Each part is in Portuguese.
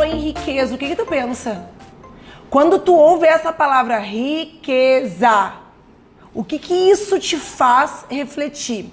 em riqueza, o que tu pensa? Quando tu ouve essa palavra riqueza, o que isso te faz refletir?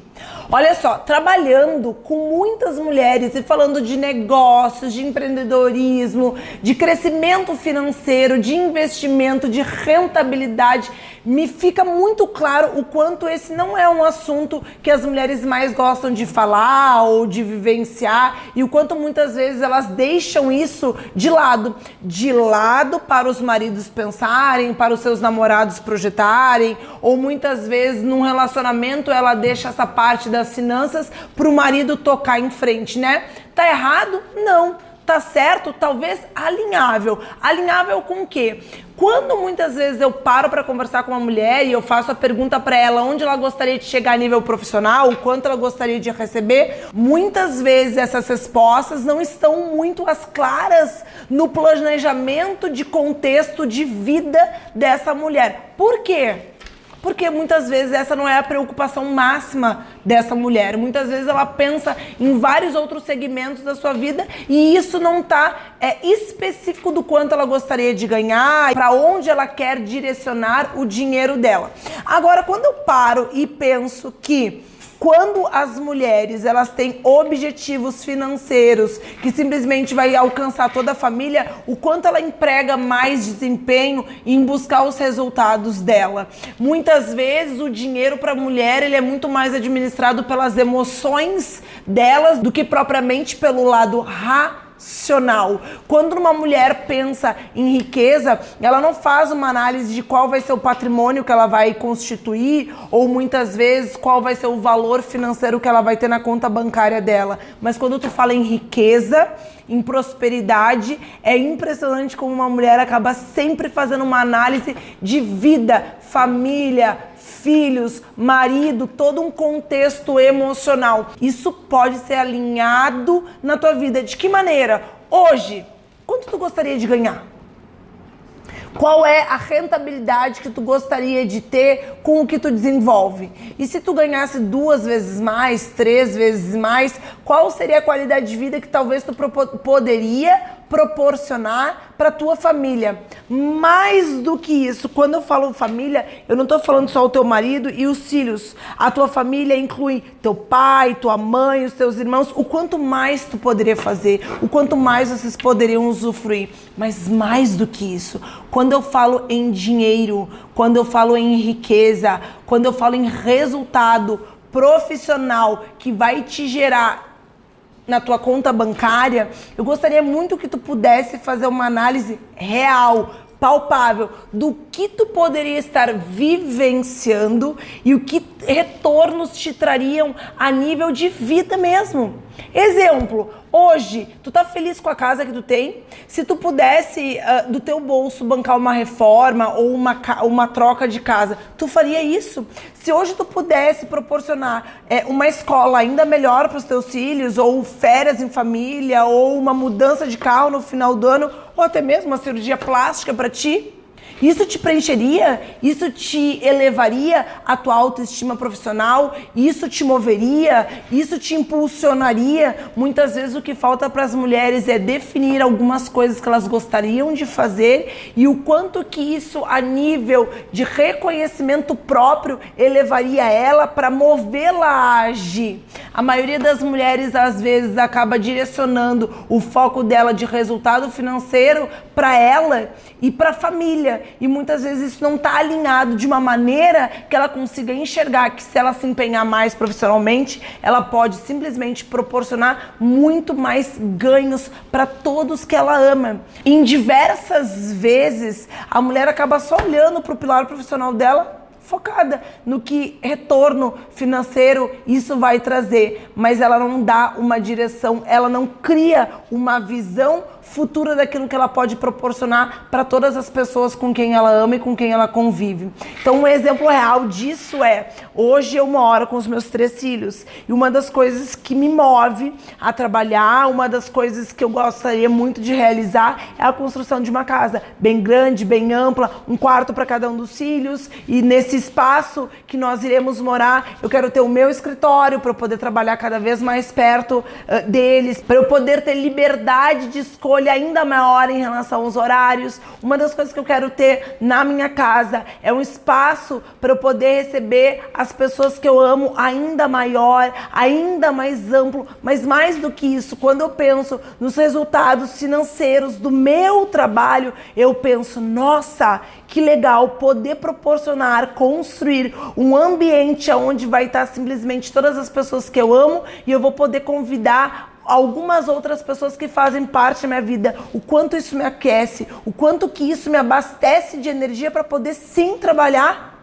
Olha só, trabalhando com muitas mulheres e falando de negócios, de empreendedorismo, de crescimento financeiro, de investimento, de rentabilidade, me fica muito claro o quanto esse não é um assunto que as mulheres mais gostam de falar ou de vivenciar e o quanto muitas vezes elas deixam isso de lado para os maridos pensarem, para os seus namorados projetarem, ou muitas vezes num relacionamento ela deixa essa parte das finanças para o marido tocar em frente, né? Tá errado? Não. Tá certo? Talvez alinhável. Alinhável com o quê? Quando muitas vezes eu paro para conversar com uma mulher e eu faço a pergunta para ela onde ela gostaria de chegar a nível profissional, o quanto ela gostaria de receber, muitas vezes essas respostas não estão muito as claras no planejamento de contexto de vida dessa mulher. Por quê? Porque muitas vezes essa não é a preocupação máxima dessa mulher. Muitas vezes ela pensa em vários outros segmentos da sua vida e isso não está específico do quanto ela gostaria de ganhar, para onde ela quer direcionar o dinheiro dela. Agora, quando eu paro e penso que quando as mulheres elas têm objetivos financeiros que simplesmente vai alcançar toda a família, o quanto ela emprega mais desempenho em buscar os resultados dela. Muitas vezes o dinheiro para a mulher ele é muito mais administrado pelas emoções delas do que propriamente pelo lado racional. Quando uma mulher pensa em riqueza, ela não faz uma análise de qual vai ser o patrimônio que ela vai constituir ou muitas vezes qual vai ser o valor financeiro que ela vai ter na conta bancária dela. Mas quando tu fala em riqueza, em prosperidade, é impressionante como uma mulher acaba sempre fazendo uma análise de vida, família, filhos, marido, todo um contexto emocional. Isso pode ser alinhado na tua vida. De que maneira? Hoje, quanto tu gostaria de ganhar? Qual é a rentabilidade que tu gostaria de ter com o que tu desenvolve? E se tu ganhasse 2 vezes mais, 3 vezes mais, qual seria a qualidade de vida que talvez tu poderia proporcionar para tua família? Mais do que isso, quando eu falo família, eu não estou falando só o teu marido e os filhos. A tua família inclui teu pai, tua mãe, os teus irmãos. O quanto mais tu poderia fazer, o quanto mais vocês poderiam usufruir. Mas mais do que isso, quando eu falo em dinheiro, quando eu falo em riqueza, quando eu falo em resultado profissional que vai te gerar na tua conta bancária, eu gostaria muito que tu pudesse fazer uma análise real, palpável, do que tu poderia estar vivenciando e o que retornos te trariam a nível de vida mesmo. Exemplo, hoje, tu tá feliz com a casa que tu tem? Se tu pudesse do teu bolso bancar uma reforma ou uma troca de casa, tu faria isso? Se hoje tu pudesse proporcionar uma escola ainda melhor para os teus filhos, ou férias em família, ou uma mudança de carro no final do ano, ou até mesmo uma cirurgia plástica para ti, isso te preencheria? Isso te elevaria a tua autoestima profissional? Isso te moveria? Isso te impulsionaria? Muitas vezes o que falta para as mulheres é definir algumas coisas que elas gostariam de fazer e o quanto que isso a nível de reconhecimento próprio elevaria ela para movê-la a agir. A maioria das mulheres às vezes acaba direcionando o foco dela de resultado financeiro para ela e para a família. E muitas vezes isso não está alinhado de uma maneira que ela consiga enxergar que se ela se empenhar mais profissionalmente, ela pode simplesmente proporcionar muito mais ganhos para todos que ela ama. Em diversas vezes, a mulher acaba só olhando para o pilar profissional dela, focada no que retorno financeiro isso vai trazer, mas ela não dá uma direção, ela não cria uma visão futura daquilo que ela pode proporcionar para todas as pessoas com quem ela ama e com quem ela convive. Então, um exemplo real disso é, hoje eu moro com os meus 3 filhos e uma das coisas que me move a trabalhar, uma das coisas que eu gostaria muito de realizar é a construção de uma casa bem grande, bem ampla, um quarto para cada um dos filhos, e nesse espaço que nós iremos morar, eu quero ter o meu escritório para eu poder trabalhar cada vez mais perto deles, para eu poder ter liberdade de escolha controle ainda maior em relação aos horários. Uma das coisas que eu quero ter na minha casa é um espaço para eu poder receber as pessoas que eu amo ainda maior, ainda mais amplo, mas mais do que isso, quando eu penso nos resultados financeiros do meu trabalho, eu penso, nossa, que legal poder proporcionar, construir um ambiente onde vai estar simplesmente todas as pessoas que eu amo e eu vou poder convidar algumas outras pessoas que fazem parte da minha vida, o quanto isso me aquece, o quanto que isso me abastece de energia para poder sim trabalhar.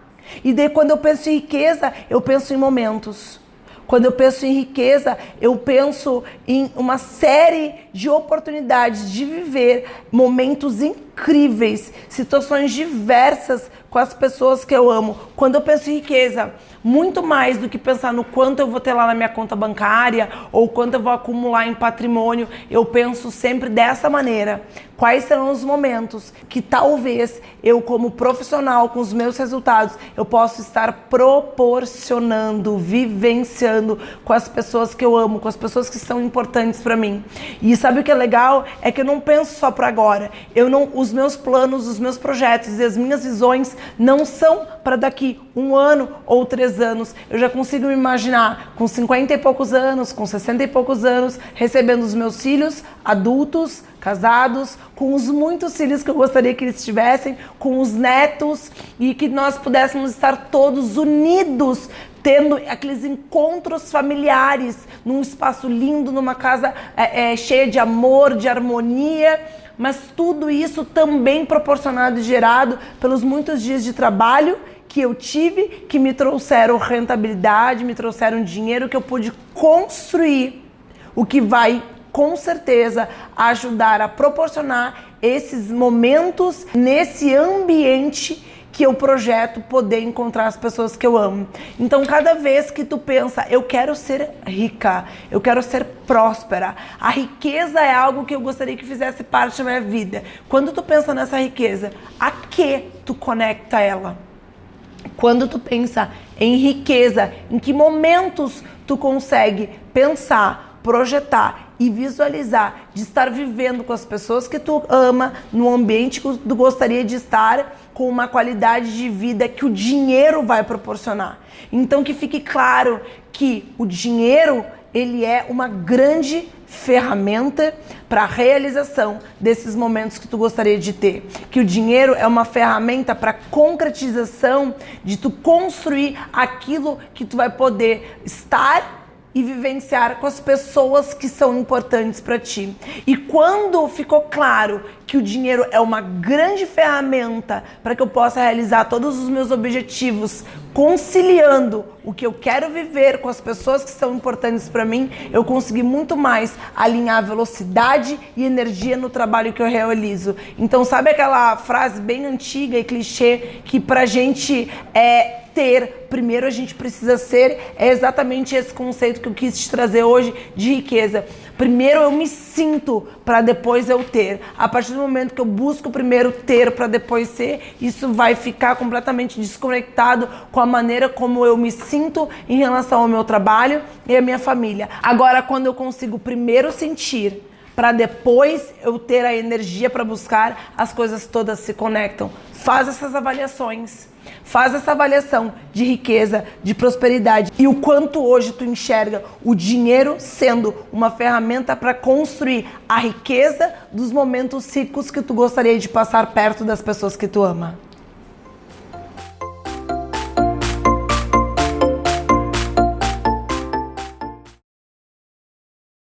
E daí quando eu penso em riqueza, eu penso em momentos. Quando eu penso em riqueza, eu penso em uma série de oportunidades de viver momentos incríveis, situações diversas com as pessoas que eu amo. Quando eu penso em riqueza, muito mais do que pensar no quanto eu vou ter lá na minha conta bancária ou quanto eu vou acumular em patrimônio, eu penso sempre dessa maneira. Quais serão os momentos que talvez eu, como profissional, com os meus resultados, eu posso estar proporcionando, vivenciando com as pessoas que eu amo, com as pessoas que são importantes para mim. E sabe o que é legal? É que eu não penso só para agora. Os meus planos, os meus projetos e as minhas visões não são para daqui 1 ano ou 3 anos. Eu já consigo me imaginar com 50 e poucos anos, com 60 e poucos anos, recebendo os meus filhos adultos, casados, com os muitos filhos que eu gostaria que eles tivessem, com os netos, e que nós pudéssemos estar todos unidos, tendo aqueles encontros familiares, num espaço lindo, numa casa cheia de amor, de harmonia, mas tudo isso também proporcionado e gerado pelos muitos dias de trabalho que eu tive, que me trouxeram rentabilidade, me trouxeram dinheiro, que eu pude construir, o que vai com certeza ajudar a proporcionar esses momentos nesse ambiente que eu projeto poder encontrar as pessoas que eu amo. Então, cada vez que tu pensa, eu quero ser rica, eu quero ser próspera, a riqueza é algo que eu gostaria que fizesse parte da minha vida. Quando tu pensa nessa riqueza, a que tu conecta ela? Quando tu pensa em riqueza, em que momentos tu consegue pensar, projetar e visualizar de estar vivendo com as pessoas que tu ama, no ambiente que tu gostaria de estar, com uma qualidade de vida que o dinheiro vai proporcionar. Então que fique claro que o dinheiro, ele é uma grande ferramenta para a realização desses momentos que tu gostaria de ter. Que o dinheiro é uma ferramenta para concretização de tu construir aquilo que tu vai poder estar e vivenciar com as pessoas que são importantes para ti. E quando ficou claro que o dinheiro é uma grande ferramenta para que eu possa realizar todos os meus objetivos, conciliando o que eu quero viver com as pessoas que são importantes para mim, eu consegui muito mais alinhar velocidade e energia no trabalho que eu realizo. Então, sabe aquela frase bem antiga e clichê que pra gente ter, primeiro a gente precisa ser? É exatamente esse conceito que eu quis te trazer hoje de riqueza. Primeiro eu me sinto para depois eu ter. A partir do momento que eu busco primeiro ter para depois ser, isso vai ficar completamente desconectado com a maneira como eu me sinto em relação ao meu trabalho e à minha família. Agora, quando eu consigo primeiro sentir para depois eu ter a energia para buscar, as coisas todas se conectam. Faz essas avaliações. Faz essa avaliação de riqueza, de prosperidade e o quanto hoje tu enxerga o dinheiro sendo uma ferramenta para construir a riqueza dos momentos ricos que tu gostaria de passar perto das pessoas que tu ama.